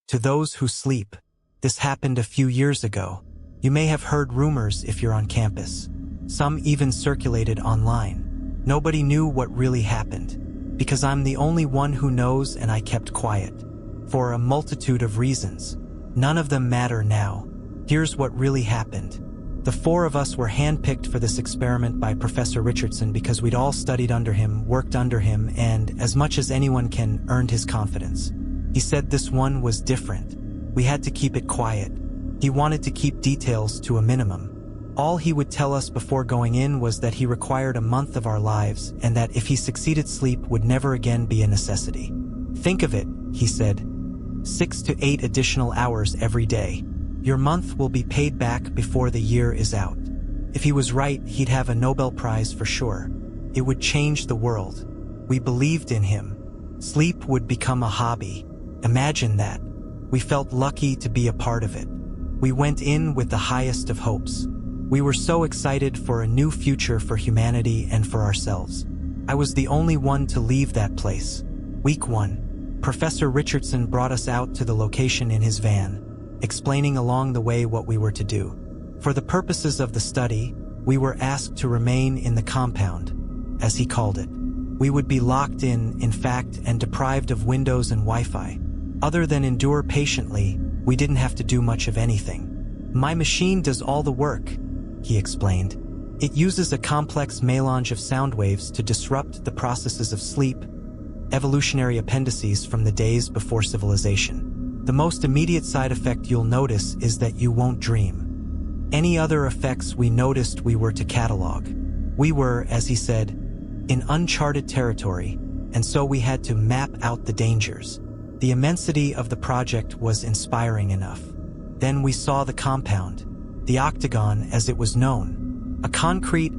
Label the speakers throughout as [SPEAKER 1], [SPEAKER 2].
[SPEAKER 1] To those who sleep. This happened a few years ago. You may have heard rumors if you're on campus. Some even circulated online. Nobody knew what really happened. Because I'm the only one who knows, and I kept quiet. For a multitude of reasons. None of them matter now. Here's what really happened. The four of us were handpicked for this experiment by Professor Richardson because we'd all studied under him, worked under him, and, as much as anyone can, earned his confidence. He said this one was different. We had to keep it quiet. He wanted to keep details to a minimum. All he would tell us before going in was that he required a month of our lives, and that if he succeeded, sleep would never again be a necessity. Think of it, he said. 6 to 8 additional hours every day. Your month will be paid back before the year is out. If he was right, he'd have a Nobel Prize for sure. It would change the world. We believed in him. Sleep would become a hobby. Imagine that. We felt lucky to be a part of it. We went in with the highest of hopes. We were so excited for a new future for humanity and for ourselves. I was the only one to leave that place. Week 1. Professor Richardson brought us out to the location in his van, explaining along the way what we were to do. For the purposes of the study, we were asked to remain in the compound, as he called it. We would be locked in fact, and deprived of windows and Wi-Fi. Other than endure patiently, we didn't have to do much of anything. My machine does all the work, he explained. It uses a complex melange of sound waves to disrupt the processes of sleep, evolutionary appendices from the days before civilization. The most immediate side effect you'll notice is that you won't dream. Any other effects we noticed we were to catalog. We were, as he said, in uncharted territory, and so we had to map out the dangers. The immensity of the project was inspiring enough. Then we saw the compound, the Octagon as it was known, a concrete,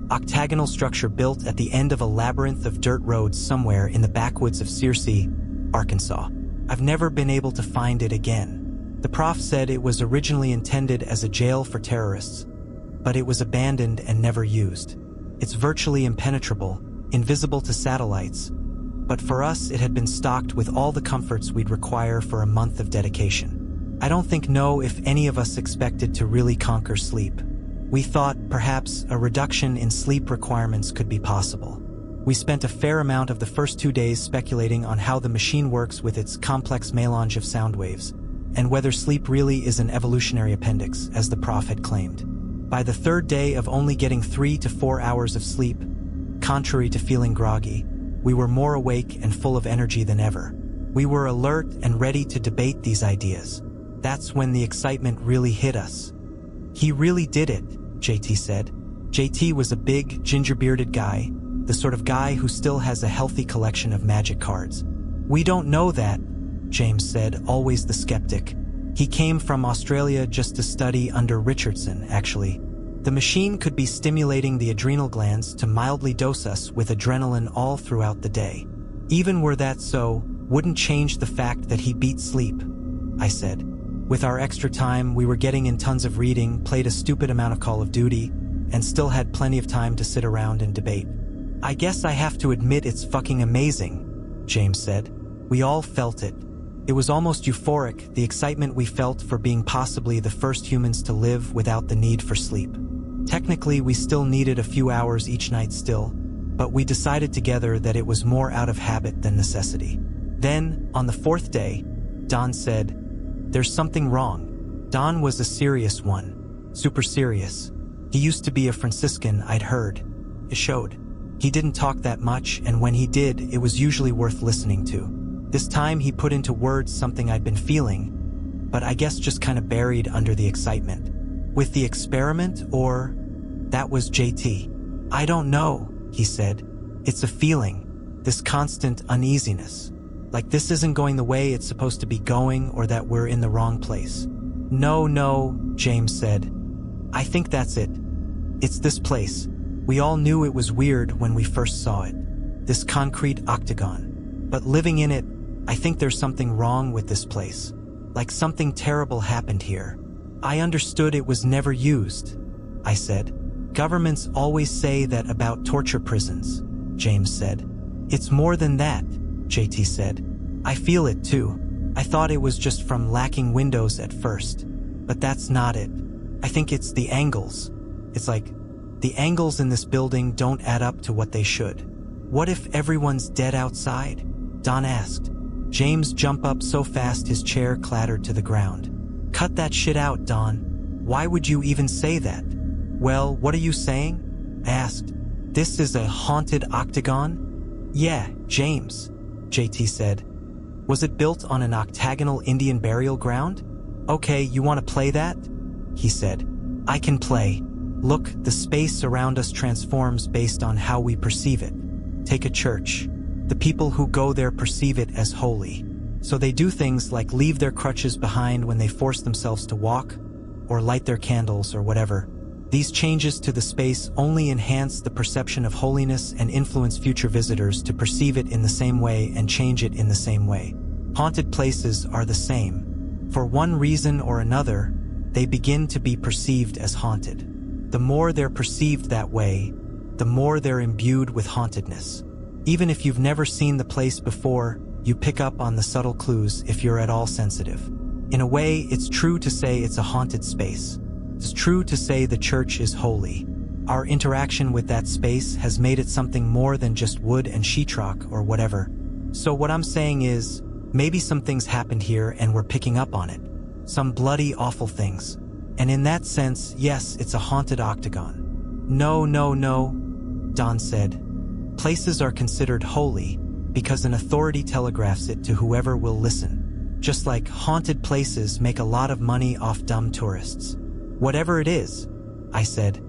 [SPEAKER 1] octagonal structure built at the end of a labyrinth of dirt roads somewhere in the backwoods of Searcy, Arkansas. I've never been able to find it again. The prof said it was originally intended as a jail for terrorists, but it was abandoned and never used. It's virtually impenetrable, invisible to satellites, but for us it had been stocked with all the comforts we'd require for a month of dedication. I don't know if any of us expected to really conquer sleep. We thought perhaps a reduction in sleep requirements could be possible. We spent a fair amount of the first 2 days speculating on how the machine works with its complex melange of sound waves, and whether sleep really is an evolutionary appendix, as the prof had claimed. By the third day of only getting 3 to 4 hours of sleep, contrary to feeling groggy, we were more awake and full of energy than ever. We were alert and ready to debate these ideas. That's when the excitement really hit us. He really did it, JT said. JT was a big, ginger-bearded guy, the sort of guy who still has a healthy collection of magic cards. We don't know that, James said, always the skeptic. He came from Australia just to study under Richardson, actually. The machine could be stimulating the adrenal glands to mildly dose us with adrenaline all throughout the day. Even were that so, wouldn't change the fact that he beat sleep, I said. With our extra time, we were getting in tons of reading, played a stupid amount of Call of Duty, and still had plenty of time to sit around and debate. I guess I have to admit it's fucking amazing, James said. We all felt it. It was almost euphoric, the excitement we felt for being possibly the first humans to live without the need for sleep. Technically, we still needed a few hours each night still, but we decided together that it was more out of habit than necessity. Then, on the 4th day, Don said, "There's something wrong." Don was a serious one. Super serious. He used to be a Franciscan, I'd heard. It showed. He didn't talk that much, and when he did, it was usually worth listening to. This time he put into words something I'd been feeling, but I guess just kind of buried under the excitement. With the experiment, or... That was JT. I don't know, he said. It's a feeling, this constant uneasiness. Like this isn't going the way it's supposed to be going, or that we're in the wrong place. No, James said. I think that's it. It's this place. We all knew it was weird when we first saw it. This concrete octagon. But living in it, I think there's something wrong with this place. Like something terrible happened here. I understood it was never used, I said. Governments always say that about torture prisons, James said. It's more than that, JT said. I feel it too. I thought it was just from lacking windows at first, but that's not it. I think it's the angles. It's like, the angles in this building don't add up to what they should. What if everyone's dead outside? Don asked. James jumped up so fast his chair clattered to the ground. Cut that shit out, Don. Why would you even say that? Well, what are you saying? I asked. This is a haunted octagon? Yeah, James, JT said. Was it built on an octagonal Indian burial ground? Okay, you want to play that? He said. I can play. Look, the space around us transforms based on how we perceive it. Take a church. The people who go there perceive it as holy. So they do things like leave their crutches behind when they force themselves to walk, or light their candles or whatever. These changes to the space only enhance the perception of holiness and influence future visitors to perceive it in the same way and change it in the same way. Haunted places are the same. For one reason or another, they begin to be perceived as haunted. The more they're perceived that way, the more they're imbued with hauntedness. Even if you've never seen the place before, you pick up on the subtle clues if you're at all sensitive. In a way, it's true to say it's a haunted space. It's true to say the church is holy. Our interaction with that space has made it something more than just wood and sheetrock or whatever. So what I'm saying is, maybe some things happened here and we're picking up on it. Some bloody, awful things. And in that sense, yes, it's a haunted octagon. No, Don said. Places are considered holy because an authority telegraphs it to whoever will listen. Just like haunted places make a lot of money off dumb tourists. Whatever it is, I said.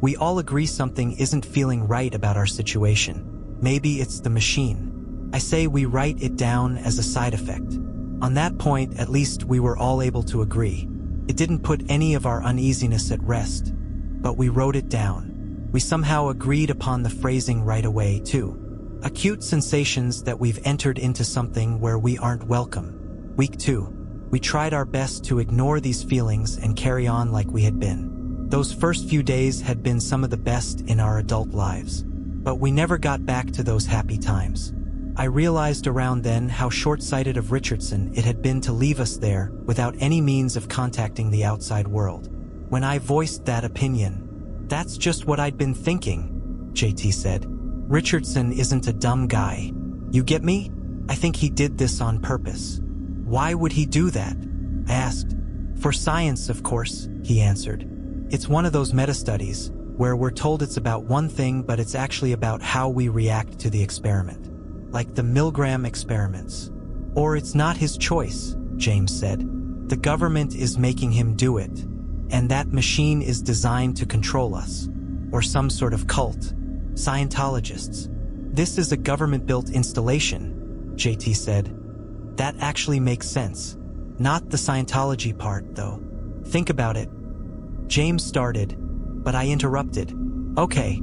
[SPEAKER 1] We all agree something isn't feeling right about our situation. Maybe it's the machine. I say we write it down as a side effect. On that point, at least we were all able to agree. It didn't put any of our uneasiness at rest, but we wrote it down. We somehow agreed upon the phrasing right away, too. Acute sensations that we've entered into something where we aren't welcome. Week 2. We tried our best to ignore these feelings and carry on like we had been. Those first few days had been some of the best in our adult lives. But we never got back to those happy times. I realized around then how short-sighted of Richardson it had been to leave us there without any means of contacting the outside world. When I voiced that opinion, that's just what I'd been thinking, JT said. Richardson isn't a dumb guy. You get me? I think he did this on purpose. Why would he do that? I asked. For science, of course, he answered. It's one of those meta-studies where we're told it's about one thing, but it's actually about how we react to the experiment. Like the Milgram experiments. Or it's not his choice, James said. The government is making him do it. And that machine is designed to control us. Or some sort of cult. Scientologists. This is a government-built installation, JT said. That actually makes sense. Not the Scientology part, though. Think about it. James started, but I interrupted. Okay,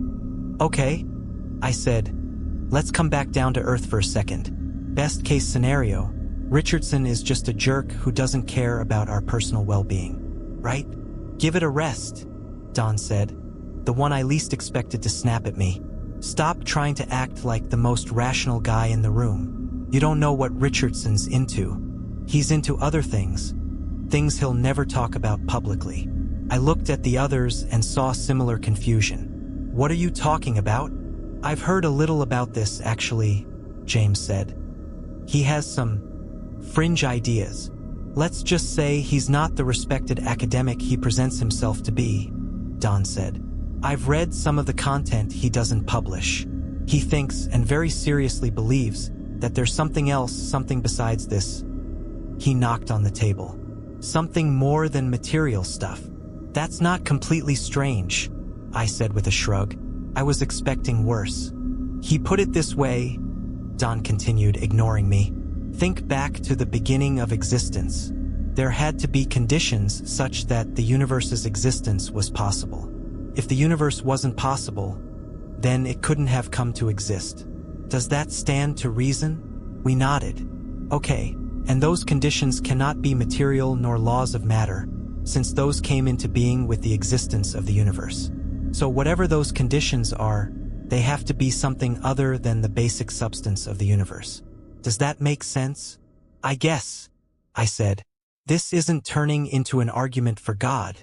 [SPEAKER 1] I said. Let's come back down to earth for a second. Best case scenario, Richardson is just a jerk who doesn't care about our personal well-being. Right? Give it a rest, Don said, the one I least expected to snap at me. Stop trying to act like the most rational guy in the room. You don't know what Richardson's into. He's into other things. Things he'll never talk about publicly. I looked at the others and saw similar confusion. What are you talking about? I've heard a little about this, actually, James said. He has some fringe ideas. Let's just say he's not the respected academic he presents himself to be, Don said. I've read some of the content he doesn't publish. He thinks, and very seriously believes, that there's something else, something besides this. He knocked on the table. Something more than material stuff. That's not completely strange, I said with a shrug. I was expecting worse. He put it this way, Don continued, ignoring me. Think back to the beginning of existence. There had to be conditions such that the universe's existence was possible. If the universe wasn't possible, then it couldn't have come to exist. Does that stand to reason? We nodded. Okay, and those conditions cannot be material nor laws of matter, since those came into being with the existence of the universe. So whatever those conditions are, they have to be something other than the basic substance of the universe. Does that make sense? I guess, I said. This isn't turning into an argument for God,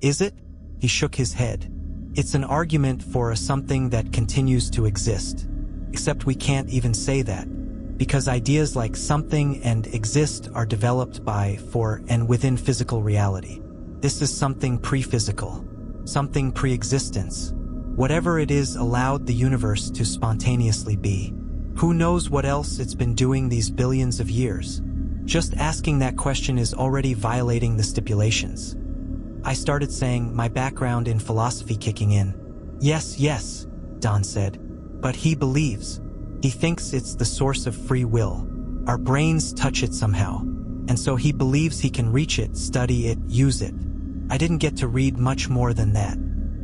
[SPEAKER 1] is it? He shook his head. It's an argument for a something that continues to exist. Except we can't even say that, because ideas like something and exist are developed by, for, and within physical reality. This is something pre-physical, something pre-existence. Whatever it is allowed the universe to spontaneously be. Who knows what else it's been doing these billions of years? Just asking that question is already violating the stipulations. I started saying, my background in philosophy kicking in. Yes, Don said. But he believes. He thinks it's the source of free will. Our brains touch it somehow. And so he believes he can reach it, study it, use it. I didn't get to read much more than that.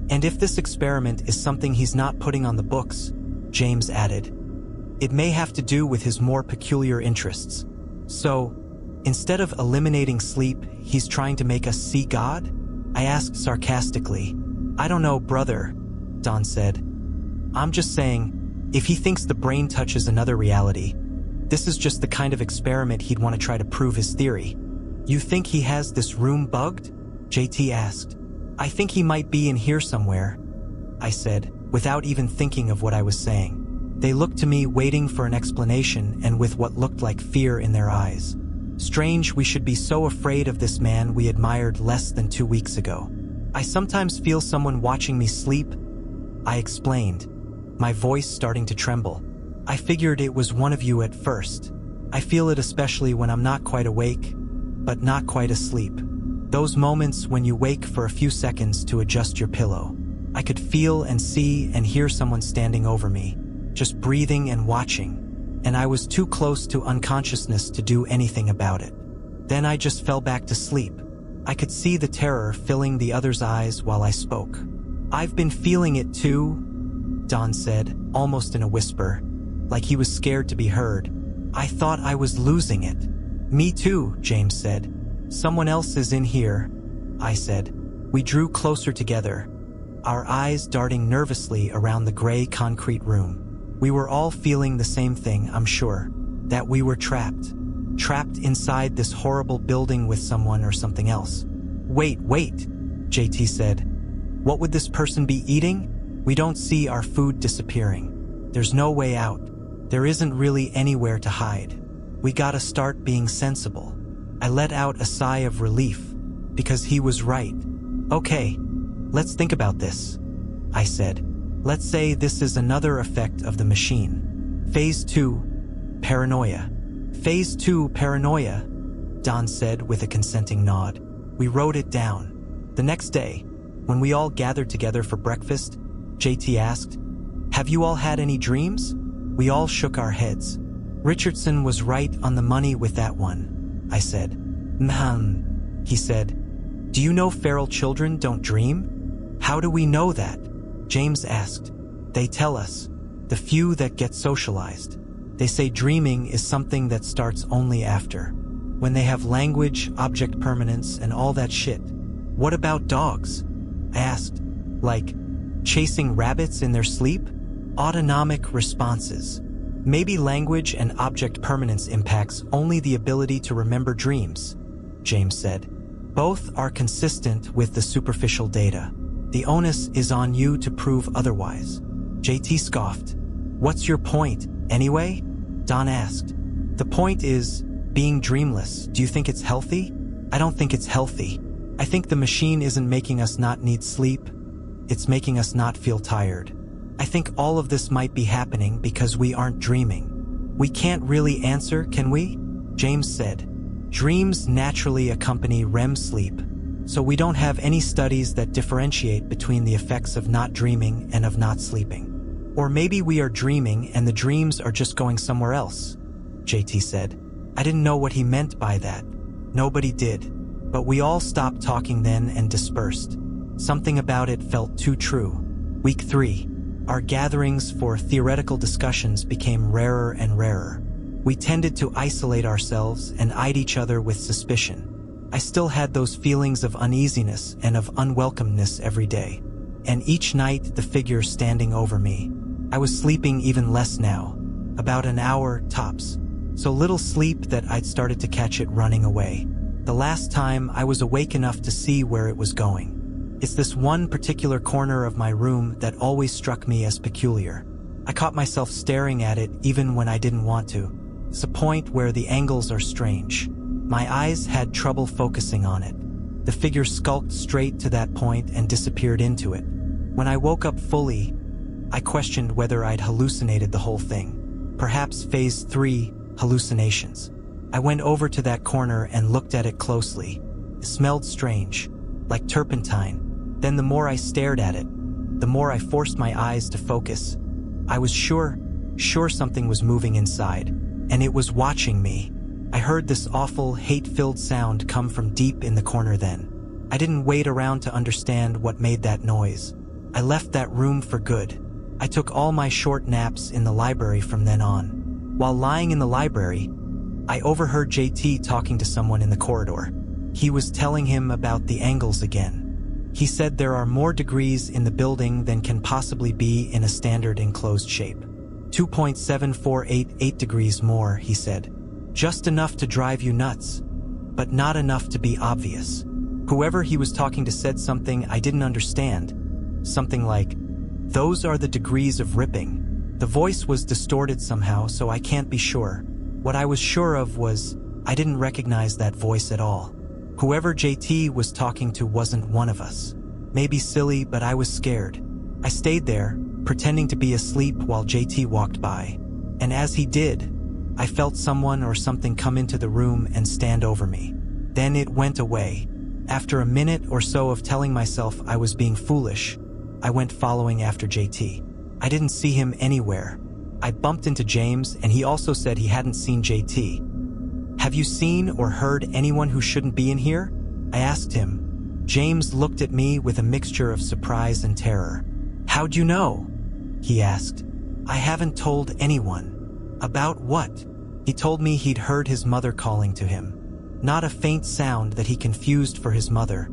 [SPEAKER 1] And if this experiment is something he's not putting on the books, James added, it may have to do with his more peculiar interests. So, instead of eliminating sleep, he's trying to make us see God? I asked sarcastically. I don't know, brother, Don said. I'm just saying, if he thinks the brain touches another reality, this is just the kind of experiment he'd want to try to prove his theory. You think he has this room bugged? JT asked. I think he might be in here somewhere, I said, without even thinking of what I was saying. They looked to me, waiting for an explanation and with what looked like fear in their eyes. Strange we should be so afraid of this man we admired less than 2 weeks ago. I sometimes feel someone watching me sleep, I explained, my voice starting to tremble. I figured it was one of you at first. I feel it especially when I'm not quite awake, but not quite asleep. Those moments when you wake for a few seconds to adjust your pillow. I could feel and see and hear someone standing over me, just breathing and watching. And I was too close to unconsciousness to do anything about it. Then I just fell back to sleep. I could see the terror filling the other's eyes while I spoke. I've been feeling it too, Don said, almost in a whisper, like he was scared to be heard. I thought I was losing it. Me too, James said. Someone else is in here, I said. We drew closer together, our eyes darting nervously around the gray concrete room. We were all feeling the same thing, I'm sure, that we were trapped inside this horrible building with someone or something else. Wait, JT said. What would this person be eating? We don't see our food disappearing. There's no way out. There isn't really anywhere to hide. We gotta start being sensible. I let out a sigh of relief, because he was right. Okay, let's think about this, I said. Let's say this is another effect of the machine. Phase 2, paranoia. Phase 2, paranoia, Don said with a consenting nod. We wrote it down. The next day, when we all gathered together for breakfast, JT asked, have you all had any dreams? We all shook our heads. Richardson was right on the money with that one, I said. He said. Do you know feral children don't dream? How do we know that? James asked. They tell us, the few that get socialized. They say dreaming is something that starts only after. When they have language, object permanence, and all that shit. What about dogs? I asked. Like, chasing rabbits in their sleep? Autonomic responses. Maybe language and object permanence impacts only the ability to remember dreams, James said. Both are consistent with the superficial data. The onus is on you to prove otherwise. JT scoffed. What's your point, anyway? Don asked. The point is, being dreamless, do you think it's healthy? I don't think it's healthy. I think the machine isn't making us not need sleep. It's making us not feel tired. I think all of this might be happening because we aren't dreaming. We can't really answer, can we? James said. Dreams naturally accompany REM sleep, so we don't have any studies that differentiate between the effects of not dreaming and of not sleeping. Or maybe we are dreaming and the dreams are just going somewhere else, JT said. I didn't know what he meant by that. Nobody did. But we all stopped talking then and dispersed. Something about it felt too true. Week 3. Our gatherings for theoretical discussions became rarer and rarer. We tended to isolate ourselves and eyed each other with suspicion. I still had those feelings of uneasiness and of unwelcomeness every day. And each night the figure standing over me. I was sleeping even less now, about an hour tops. so little sleep that I'd started to catch it running away. The last time I was awake enough to see where it was going. It's this one particular corner of my room that always struck me as peculiar. I caught myself staring at it even when I didn't want to. It's a point where the angles are strange. My eyes had trouble focusing on it. The figure skulked straight to that point and disappeared into it. When I woke up fully, I questioned whether I'd hallucinated the whole thing. Perhaps phase 3, hallucinations. I went over to that corner and looked at it closely. It smelled strange, like turpentine. Then the more I stared at it, the more I forced my eyes to focus. I was sure something was moving inside, and it was watching me. I heard this awful, hate-filled sound come from deep in the corner then. I didn't wait around to understand what made that noise. I left that room for good. I took all my short naps in the library from then on. While lying in the library, I overheard JT talking to someone in the corridor. He was telling him about the angles again. He said there are more degrees in the building than can possibly be in a standard enclosed shape. 2.7488 degrees more, he said. Just enough to drive you nuts, but not enough to be obvious. Whoever he was talking to said something I didn't understand. Something like, "Those are the degrees of ripping." The voice was distorted somehow, so I can't be sure. What I was sure of was I didn't recognize that voice at all. Whoever JT was talking to wasn't one of us. Maybe silly, but I was scared. I stayed there, pretending to be asleep while JT walked by. And as he did, I felt someone or something come into the room and stand over me. Then it went away. After a minute or so of telling myself I was being foolish, I went following after JT. I didn't see him anywhere. I bumped into James, and he also said he hadn't seen JT. "Have you seen or heard anyone who shouldn't be in here?" I asked him. James looked at me with a mixture of surprise and terror. "How'd you know?" he asked. "I haven't told anyone." "About what?" He told me he'd heard his mother calling to him. Not a faint sound that he confused for his mother,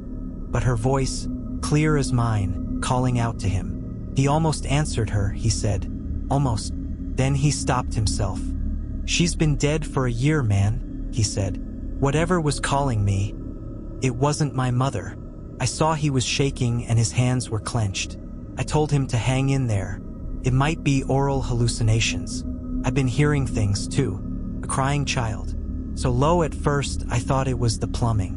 [SPEAKER 1] but her voice, clear as mine, calling out to him. He almost answered her, he said. Almost. Then he stopped himself. "She's been dead for a year, man," he said. "Whatever was calling me, it wasn't my mother." I saw he was shaking and his hands were clenched. I told him to hang in there. It might be oral hallucinations. I've been hearing things too. A crying child. So low at first, I thought it was the plumbing.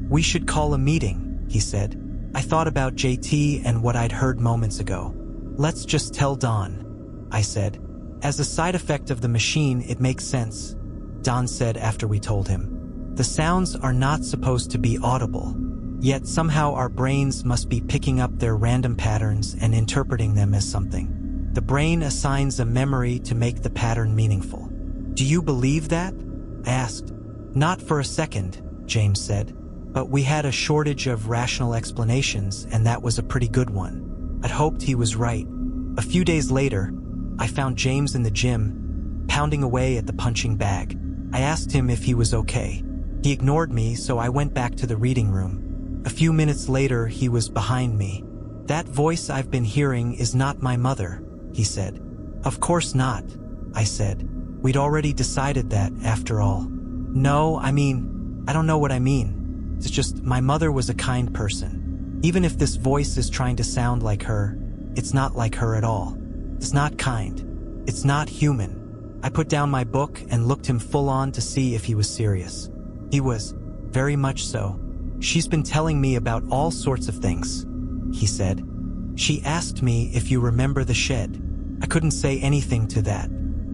[SPEAKER 1] "We should call a meeting," he said. I thought about JT and what I'd heard moments ago. "Let's just tell Don," I said. "As a side effect of the machine, it makes sense," Don said after we told him. "The sounds are not supposed to be audible, yet somehow our brains must be picking up their random patterns and interpreting them as something. The brain assigns a memory to make the pattern meaningful." "Do you believe that?" I asked. "Not for a second," James said. "But we had a shortage of rational explanations, and that was a pretty good one." I'd hoped he was right. A few days later, I found James in the gym, pounding away at the punching bag. I asked him if he was okay. He ignored me, so I went back to the reading room. A few minutes later, he was behind me. "That voice I've been hearing is not my mother," he said. "Of course not," I said. We'd already decided that, after all. "No, I don't know what I mean. It's just my mother was a kind person. Even if this voice is trying to sound like her, it's not like her at all. It's not kind. It's not human." I put down my book and looked him full on to see if he was serious. He was, very much so. "She's been telling me about all sorts of things," he said. "She asked me if you remember the shed." I couldn't say anything to that.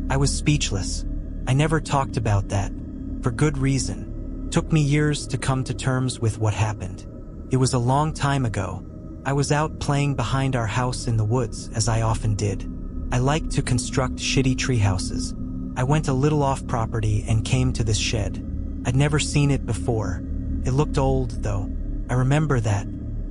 [SPEAKER 1] I was speechless. I never talked about that. For good reason. Took me years to come to terms with what happened. It was a long time ago. I was out playing behind our house in the woods, as I often did. I liked to construct shitty tree houses. I went a little off property and came to this shed. I'd never seen it before. It looked old, though. I remember that.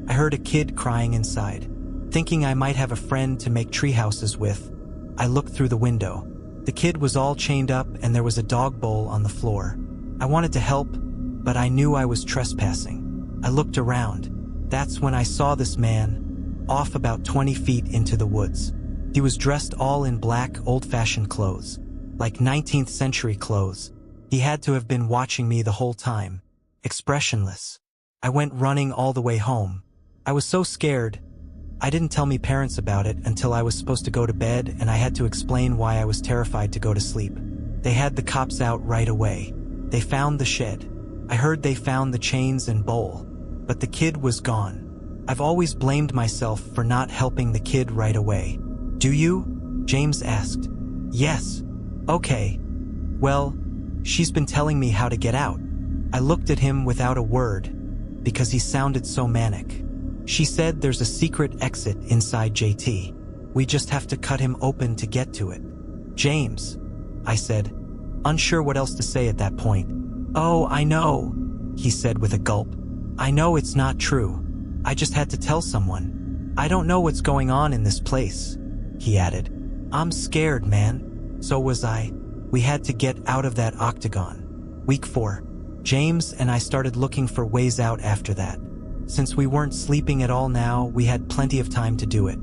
[SPEAKER 1] I heard a kid crying inside. Thinking I might have a friend to make tree houses with, I looked through the window. The kid was all chained up and there was a dog bowl on the floor. I wanted to help, but I knew I was trespassing. I looked around. That's when I saw this man, off about 20 feet into the woods. He was dressed all in black, old-fashioned clothes. like 19th century clothes. He had to have been watching me the whole time, expressionless. I went running all the way home. I was so scared. I didn't tell my parents about it until I was supposed to go to bed, and I had to explain why I was terrified to go to sleep. They had the cops out right away. They found the shed. I heard they found the chains and bowl, but the kid was gone. I've always blamed myself for not helping the kid right away. Do you? James asked. Yes. Okay. Well, she's been telling me how to get out. I looked at him without a word, because he sounded so manic. She said there's a secret exit inside JT. We just have to cut him open to get to it. James, I said, unsure what else to say at that point. Oh, I know, he said with a gulp. I know it's not true. I just had to tell someone. I don't know what's going on in this place, he added. I'm scared, man. So was I. We had to get out of that Octagon. Week 4. James and I started looking for ways out after that. Since we weren't sleeping at all now, we had plenty of time to do it.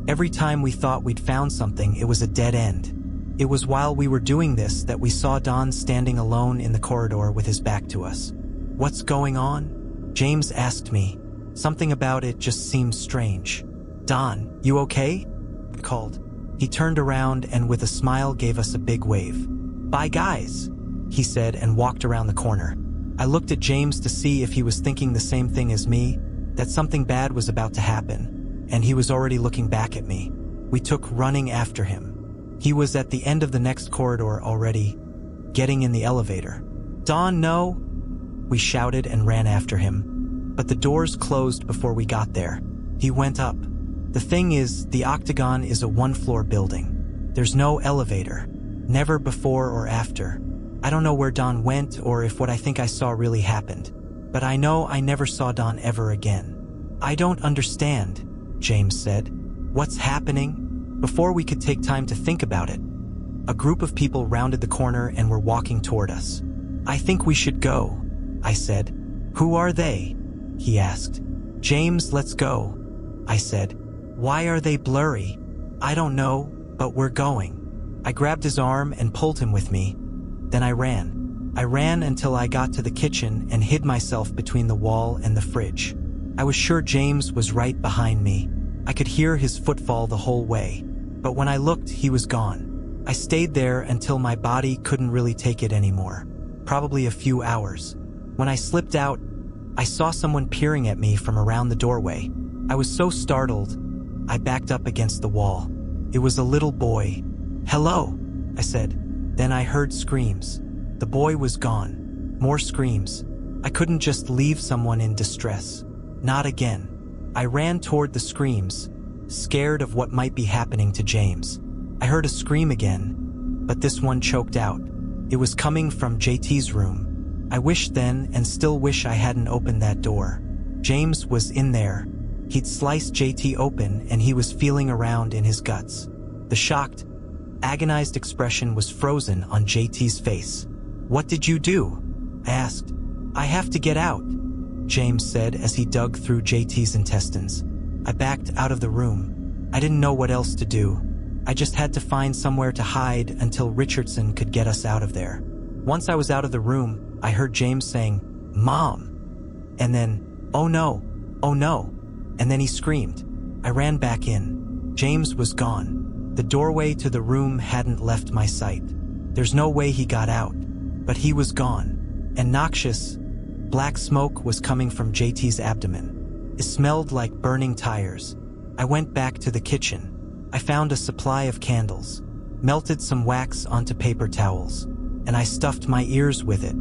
[SPEAKER 1] Every time we thought we'd found something, it was a dead end. It was while we were doing this that we saw Don standing alone in the corridor with his back to us. What's going on? James asked me. Something about it just seemed strange. Don, you okay? I called. He turned around and with a smile gave us a big wave. Bye guys, he said and walked around the corner. I looked at James to see if he was thinking the same thing as me, that something bad was about to happen, and he was already looking back at me. We took running after him. He was at the end of the next corridor already, getting in the elevator. Don, no! We shouted and ran after him, but the doors closed before we got there. He went up. The thing is, the Octagon is a one-floor building. There's no elevator, never before or after. I don't know where Don went or if what I think I saw really happened, but I know I never saw Don ever again. I don't understand, James said. What's happening? Before we could take time to think about it, a group of people rounded the corner and were walking toward us. I think we should go, I said. Who are they? He asked. James, let's go, I said. Why are they blurry? I don't know, but we're going. I grabbed his arm and pulled him with me. Then I ran. I ran until I got to the kitchen and hid myself between the wall and the fridge. I was sure James was right behind me. I could hear his footfall the whole way. But when I looked, he was gone. I stayed there until my body couldn't really take it anymore. Probably a few hours. When I slipped out, I saw someone peering at me from around the doorway. I was so startled, I backed up against the wall. It was a little boy. Hello, I said. Then I heard screams. The boy was gone. More screams. I couldn't just leave someone in distress. Not again. I ran toward the screams, scared of what might be happening to James. I heard a scream again, but this one choked out. It was coming from JT's room. I wished then and still wish I hadn't opened that door. James was in there. He'd sliced JT open and he was feeling around in his guts. The shocked, agonized expression was frozen on JT's face. What did you do? I asked. I have to get out, James said as he dug through JT's intestines. I backed out of the room. I didn't know what else to do. I just had to find somewhere to hide until Richardson could get us out of there. Once I was out of the room, I heard James saying, Mom! And then, oh no, and then he screamed. I ran back in. James was gone. The doorway to the room hadn't left my sight. There's no way he got out, but he was gone. And noxious, black smoke was coming from JT's abdomen. It smelled like burning tires. I went back to the kitchen. I found a supply of candles, melted some wax onto paper towels, and I stuffed my ears with it.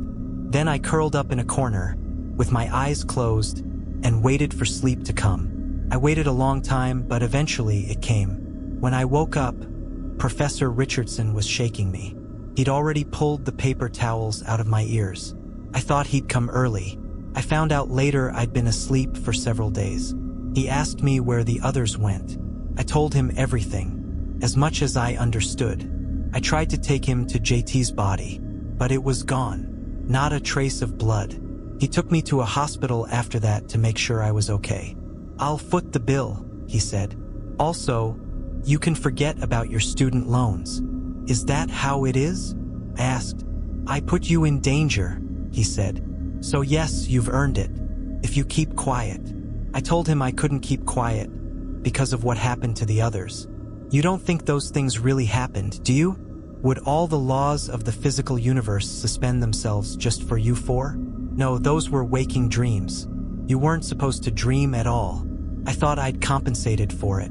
[SPEAKER 1] Then I curled up in a corner, with my eyes closed, and waited for sleep to come. I waited a long time, but eventually it came. When I woke up, Professor Richardson was shaking me. He'd already pulled the paper towels out of my ears. I thought he'd come early. I found out later I'd been asleep for several days. He asked me where the others went. I told him everything, as much as I understood. I tried to take him to JT's body, but it was gone. Not a trace of blood. He took me to a hospital after that to make sure I was okay. I'll foot the bill, he said. Also, you can forget about your student loans. Is that how it is? I asked. I put you in danger, he said. So yes, you've earned it. If you keep quiet. I told him I couldn't keep quiet because of what happened to the others. You don't think those things really happened, do you? Would all the laws of the physical universe suspend themselves just for you four? No, those were waking dreams. You weren't supposed to dream at all. I thought I'd compensated for it.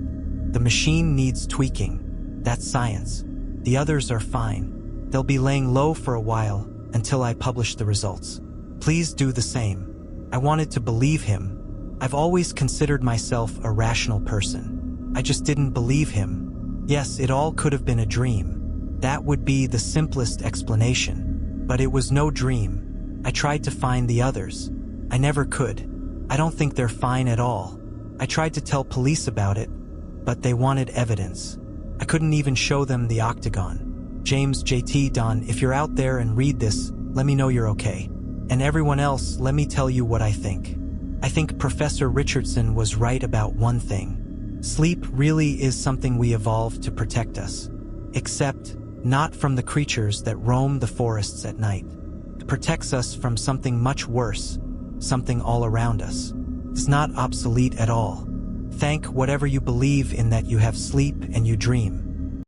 [SPEAKER 1] The machine needs tweaking. That's science. The others are fine. They'll be laying low for a while until I publish the results. Please do the same. I wanted to believe him. I've always considered myself a rational person. I just didn't believe him. Yes, it all could have been a dream. That would be the simplest explanation. But it was no dream. I tried to find the others. I never could. I don't think they're fine at all. I tried to tell police about it, but they wanted evidence. I couldn't even show them the Octagon. James, JT, Don, if you're out there and read this, let me know you're okay. And everyone else, let me tell you what I think. I think Professor Richardson was right about one thing. Sleep really is something we evolved to protect us. Except not from the creatures that roam the forests at night. It protects us from something much worse, something all around us. It's not obsolete at all. Thank whatever you believe in that you have sleep and you dream.